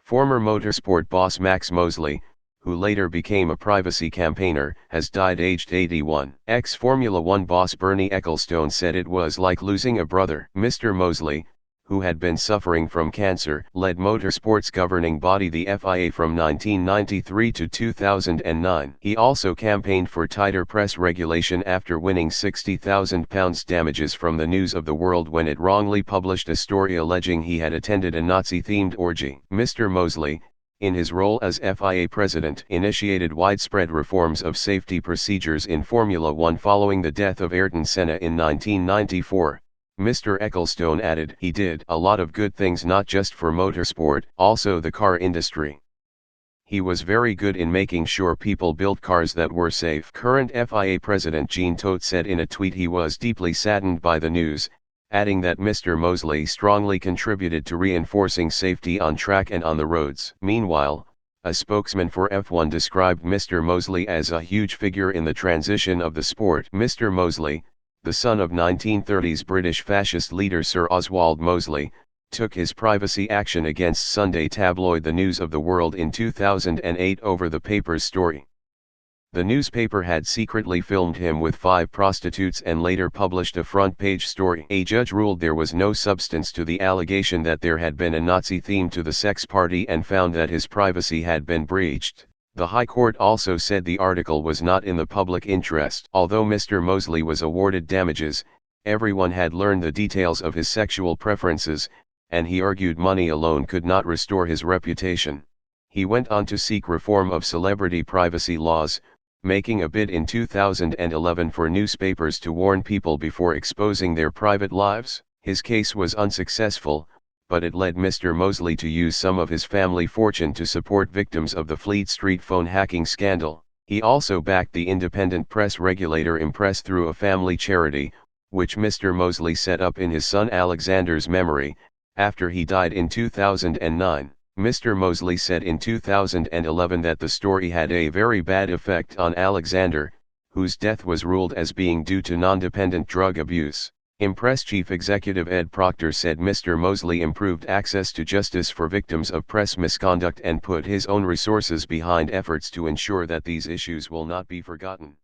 Former motorsport boss Max Mosley, who later became a privacy campaigner, has died aged 81. Ex-Formula One boss Bernie Ecclestone said it was like losing a brother. Mr. Mosley, who had been suffering from cancer, led motorsport's governing body the FIA from 1993 to 2009. He also campaigned for tighter press regulation after winning £60,000 damages from the News of the World when it wrongly published a story alleging he had attended a Nazi-themed orgy. Mr. Mosley, in his role as FIA president, initiated widespread reforms of safety procedures in Formula One following the death of Ayrton Senna in 1994. Mr. Ecclestone added, "He did a lot of good things not just for motorsport, also the car industry. He was very good in making sure people built cars that were safe." Current FIA President Jean Todt said in a tweet he was deeply saddened by the news, adding that Mr. Mosley strongly contributed to reinforcing safety on track and on the roads. Meanwhile, a spokesman for F1 described Mr. Mosley as a huge figure in the transition of the sport. Mr. Mosley, the son of 1930s British fascist leader Sir Oswald Mosley, took his privacy action against Sunday tabloid The News of the World in 2008 over the paper's story. The newspaper had secretly filmed him with 5 prostitutes and later published a front-page story. A judge ruled there was no substance to the allegation that there had been a Nazi theme to the sex party and found that his privacy had been breached. The High Court also said the article was not in the public interest. Although Mr. Mosley was awarded damages, everyone had learned the details of his sexual preferences, and he argued money alone could not restore his reputation. He went on to seek reform of celebrity privacy laws, making a bid in 2011 for newspapers to warn people before exposing their private lives. His case was unsuccessful, but it led Mr. Mosley to use some of his family fortune to support victims of the Fleet Street phone hacking scandal. He also backed the independent press regulator Impress through a family charity, which Mr. Mosley set up in his son Alexander's memory, after he died in 2009. Mr. Mosley said in 2011 that the story had a very bad effect on Alexander, whose death was ruled as being due to non-dependent drug abuse. Impress chief executive Ed Proctor said Mr. Mosley improved access to justice for victims of press misconduct and put his own resources behind efforts to ensure that these issues will not be forgotten.